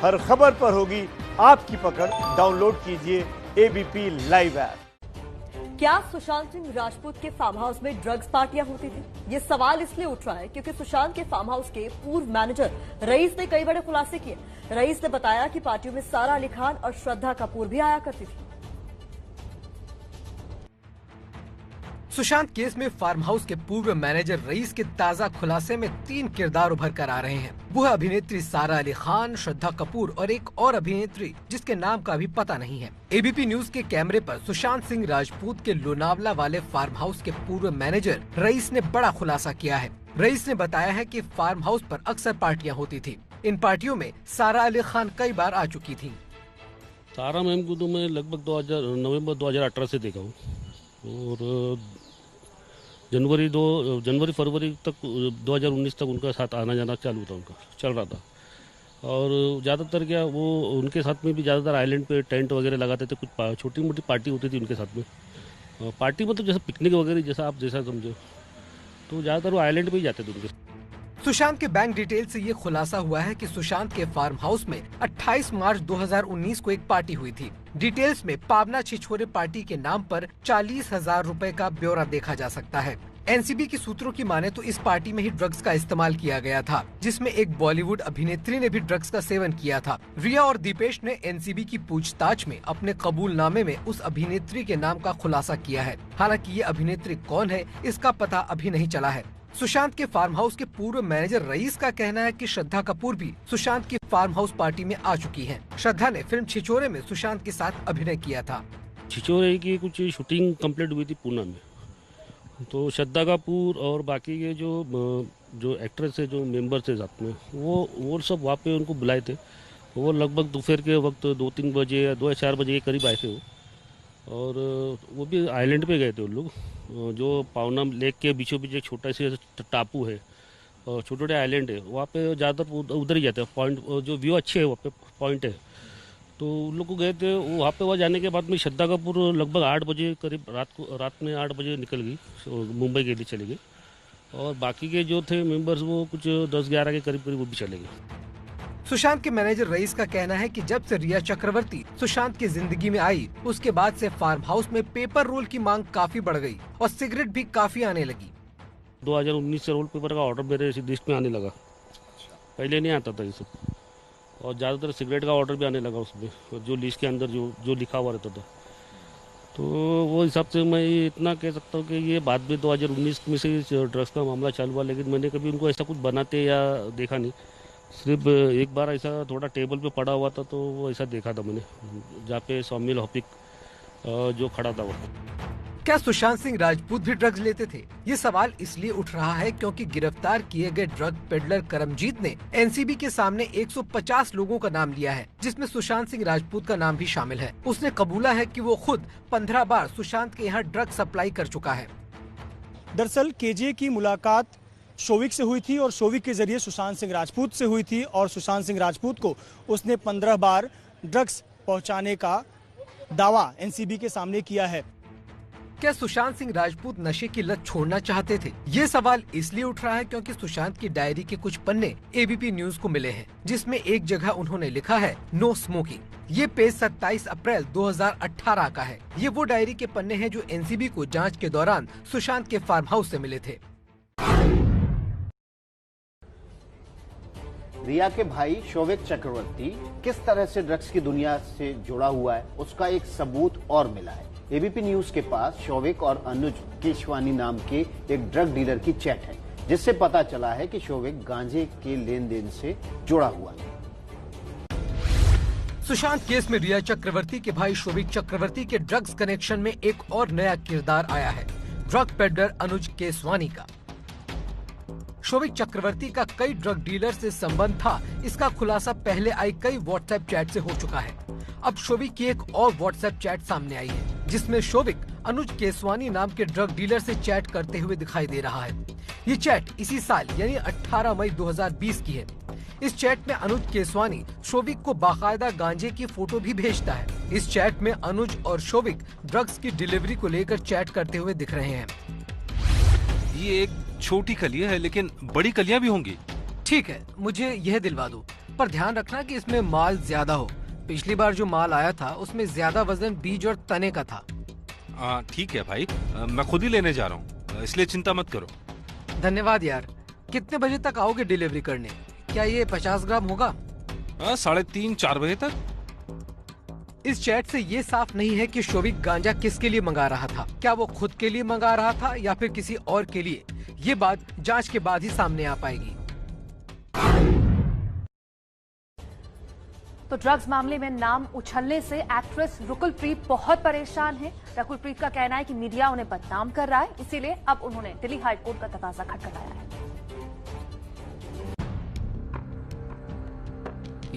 हर खबर पर होगी आपकी पकड़। डाउनलोड कीजिए एबीपी लाइव ऐप। क्या सुशांत सिंह राजपूत के फार्म हाउस में ड्रग्स पार्टियां होती थी? ये सवाल इसलिए उठ रहा है क्योंकि सुशांत के फार्म हाउस के पूर्व मैनेजर रईस ने कई बड़े खुलासे किए। रईस ने बताया कि पार्टियों में सारा अली खान और श्रद्धा कपूर भी आया करती थी। सुशांत केस में फार्म हाउस के पूर्व मैनेजर रईस के ताज़ा खुलासे में 3 किरदार उभर कर आ रहे हैं। वो है अभिनेत्री सारा अली खान, श्रद्धा कपूर और एक और अभिनेत्री जिसके नाम का अभी पता नहीं है। एबीपी न्यूज के कैमरे पर सुशांत सिंह राजपूत के लोनावला वाले फार्म हाउस के पूर्व मैनेजर रईस ने बड़ा खुलासा किया है। रईस ने बताया है कि फार्म हाउस पर अक्सर पार्टियां होती थी। इन पार्टियों में सारा अली खान कई बार आ चुकी थी। सारा मैम को तो मैं लगभग नवंबर 2018 से देखा हूँ और जनवरी फरवरी तक 2019 तक उनका साथ आना जाना चालू था, उनका चल रहा था। और ज़्यादातर क्या वो उनके साथ में भी ज़्यादातर आइलैंड पे टेंट वगैरह लगाते थे। कुछ छोटी मोटी पार्टी होती थी उनके साथ में। पार्टी मतलब जैसे पिकनिक वगैरह जैसा आप जैसा समझो, तो ज़्यादातर वो आइलैंड पे ही जाते थे उनके। सुशांत के बैंक डिटेल से ये खुलासा हुआ है कि सुशांत के फार्म हाउस में 28 मार्च 2019 को एक पार्टी हुई थी। डिटेल्स में पावना छिछोरे पार्टी के नाम पर 40,000 रुपए का ब्यौरा देखा जा सकता है। एनसीबी की सूत्रों की माने तो इस पार्टी में ही ड्रग्स का इस्तेमाल किया गया था, जिसमें एक बॉलीवुड अभिनेत्री ने भी ड्रग्स का सेवन किया था। रिया और दीपेश ने एनसीबी की पूछताछ में अपने कबूलनामे में उस अभिनेत्री के नाम का खुलासा किया है। हालांकि ये अभिनेत्री कौन है इसका पता अभी नहीं चला है। सुशांत के फार्म हाउस के पूर्व मैनेजर रईस का कहना है कि श्रद्धा कपूर भी सुशांत की फार्म हाउस पार्टी में आ चुकी हैं। श्रद्धा ने फिल्म छिछोरे में सुशांत के साथ अभिनय किया था। छिछोरे की कुछ शूटिंग कंप्लीट हुई थी पूना में, तो श्रद्धा कपूर और बाकी के जो एक्ट्रेस है, जो मेंबर्स थे साथ में, वो सब वहाँ पे उनको बुलाए थे। वो लगभग दोपहर के वक्त 2-3 बजे या 2 या 4 बजे के करीब आए थे वो। और वो भी आइलैंड पे गए थे उन लोग, जो पावना लेक के बीचों बीच एक छोटा सा टापू है और छोटे छोटे आइलैंड है। वहाँ पे ज़्यादातर उधर ही जाते हैं। पॉइंट जो व्यू अच्छे है वहाँ पे पॉइंट है, तो उन लोग को गए थे। वहाँ पे जाने के बाद में श्रद्धा कपूर लगभग 8 बजे करीब रात में 8 बजे निकल गई, मुंबई के लिए चली गई। और बाकी के जो थे मेंबर्स वो कुछ 10-11 के करीब वो भी चले गए। सुशांत के मैनेजर रईस का कहना है कि जब से रिया चक्रवर्ती सुशांत की जिंदगी में आई, उसके बाद से फार्म हाउस में पेपर रोल की मांग काफी बढ़ गई और सिगरेट भी काफी आने लगी। 2019 से रोल पेपर का ऑर्डर मेरे लिस्ट में आने लगा। पहले नहीं आता था ये सब, और ज़्यादातर सिगरेट का ऑर्डर भी आने लगा उसमें, जो लिस्ट के अंदर जो लिखा हुआ रहता था। तो वो हिसाब से मैं इतना कह सकता हूँ कि ये बाद में 2019 में से ड्रग्स का मामला चालू हुआ, लेकिन मैंने कभी उनको ऐसा कुछ बनाते या देखा नहीं। सिर्फ एक बार ऐसा थोड़ा टेबल पे पड़ा हुआ था, तो वो ऐसा देखा था मैंने, जहाँ पे सौमिल हॉपिक जो खड़ा था वो। क्या सुशांत सिंह राजपूत भी ड्रग्स लेते थे? ये सवाल इसलिए उठ रहा है क्योंकि गिरफ्तार किए गए ड्रग पेडलर करमजीत ने एनसीबी के सामने 150 लोगों का नाम लिया है, जिसमें सुशांत सिंह राजपूत का नाम भी शामिल है। उसने कबूला है कि वो खुद 15 बार सुशांत के यहाँ ड्रग सप्लाई कर चुका है। दरअसल केजे की मुलाकात शोविक से हुई थी और शोविक के जरिए सुशांत सिंह राजपूत से हुई थी, और सुशांत सिंह राजपूत को उसने 15 बार ड्रग्स पहुंचाने का दावा एनसीबी के सामने किया है। क्या सुशांत सिंह राजपूत नशे की लत छोड़ना चाहते थे? ये सवाल इसलिए उठ रहा है क्योंकि सुशांत की डायरी के कुछ पन्ने एबीपी न्यूज को मिले हैं, जिसमें एक जगह उन्होंने लिखा है नो स्मोकिंग। ये पेज 27 अप्रैल 2018 का है। ये वो डायरी के पन्ने हैं जो एनसीबी को जांच के दौरान सुशांत के फार्म हाउस से मिले थे। रिया के भाई शोविक चक्रवर्ती किस तरह से ड्रग्स की दुनिया से जुड़ा हुआ है, उसका एक सबूत और मिला है। एबीपी न्यूज के पास शोविक और अनुज केशवानी नाम के एक ड्रग डीलर की चैट है, जिससे पता चला है कि शोविक गांजे के लेन देन से जुड़ा हुआ है। सुशांत केस में रिया चक्रवर्ती के भाई शोविक चक्रवर्ती के ड्रग्स कनेक्शन में एक और नया किरदार आया है, ड्रग पेडलर अनुज केशवानी का। शोविक चक्रवर्ती का कई ड्रग डीलर से संबंध था, इसका खुलासा पहले आई कई व्हाट्सएप चैट से हो चुका है। अब शोविक की एक और व्हाट्सएप चैट सामने आई है, जिसमें शोविक अनुज केशवानी नाम के ड्रग डीलर से चैट करते हुए दिखाई दे रहा है। ये चैट इसी साल यानी 18 मई 2020 की है। इस चैट में अनुज केशवानी शोविक को बाकायदा गांजे की फोटो भी भेजता है। इस चैट में अनुज और शोविक ड्रग्स की डिलीवरी को लेकर चैट करते हुए दिख रहे हैं। ये एक छोटी कलियां है, लेकिन बड़ी कलियां भी होंगी। ठीक है, मुझे यह दिलवा दो। पर ध्यान रखना कि इसमें माल ज्यादा हो। पिछली बार जो माल आया था उसमें ज्यादा वजन बीज और तने का था। ठीक है भाई, मैं खुद ही लेने जा रहा हूँ, इसलिए चिंता मत करो। धन्यवाद यार। कितने बजे तक आओगे डिलीवरी करने? क्या ये 50 ग्राम होगा? 3:30-4 बजे तक। इस चैट से ये साफ नहीं है कि शोविक गांजा किसके लिए मंगा रहा था। क्या वो खुद के लिए मंगा रहा था या फिर किसी और के लिए? ये बात जांच के बाद ही सामने आ पाएगी। तो ड्रग्स मामले में नाम उछलने से एक्ट्रेस रकुल प्रीत बहुत परेशान है। रकुल प्रीत का कहना है कि मीडिया उन्हें बदनाम कर रहा है, इसीलिए अब उन्होंने दिल्ली हाई कोर्ट का तकाजा खटखटाया है।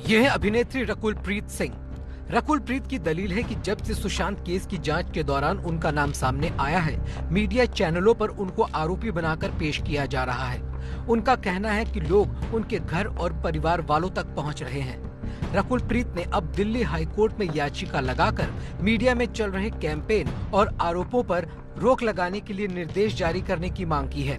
यह है अभिनेत्री रकुल प्रीत सिंह। रकुल प्रीत की दलील है कि जब से सुशांत केस की जांच के दौरान उनका नाम सामने आया है, मीडिया चैनलों पर उनको आरोपी बनाकर पेश किया जा रहा है। उनका कहना है कि लोग उनके घर और परिवार वालों तक पहुंच रहे हैं। रकुल प्रीत ने अब दिल्ली हाई कोर्ट में याचिका लगाकर मीडिया में चल रहे कैंपेन और आरोपों पर रोक लगाने के लिए निर्देश जारी करने की मांग की है।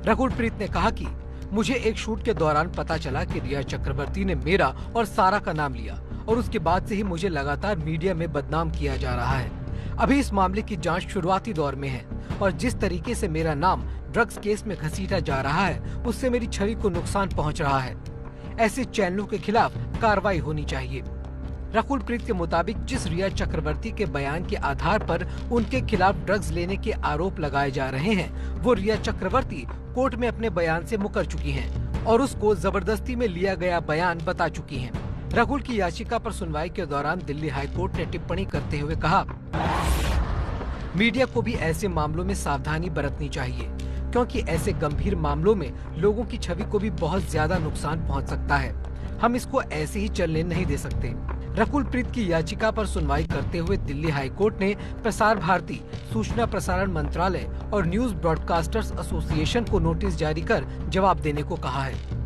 रकुल प्रीत ने कहा कि मुझे एक शूट के दौरान पता चला कि रिया चक्रवर्ती ने मेरा और सारा का नाम लिया और उसके बाद से ही मुझे लगातार मीडिया में बदनाम किया जा रहा है। अभी इस मामले की जांच शुरुआती दौर में है और जिस तरीके से मेरा नाम ड्रग्स केस में घसीटा जा रहा है उससे मेरी छवि को नुकसान पहुंच रहा है। ऐसे चैनलों के खिलाफ कार्रवाई होनी चाहिए। रकुल प्रीत के मुताबिक जिस रिया चक्रवर्ती के बयान के आधार पर उनके खिलाफ ड्रग्स लेने के आरोप लगाए जा रहे हैं, वो रिया चक्रवर्ती कोर्ट में अपने बयान से मुकर चुकी हैं और उसको जबरदस्ती में लिया गया बयान बता चुकी हैं। रकुल की याचिका पर सुनवाई के दौरान दिल्ली हाई कोर्ट ने टिप्पणी करते हुए कहा, मीडिया को भी ऐसे मामलों में सावधानी बरतनी चाहिए क्योंकि ऐसे गंभीर मामलों में लोगों की छवि को भी बहुत ज्यादा नुकसान पहुंच सकता है। हम इसको ऐसे ही चलने नहीं दे सकते। रकुल प्रीत की याचिका पर सुनवाई करते हुए दिल्ली हाई कोर्ट ने प्रसार भारती, सूचना प्रसारण मंत्रालय और न्यूज ब्रॉडकास्टर्स एसोसिएशन को नोटिस जारी कर जवाब देने को कहा है।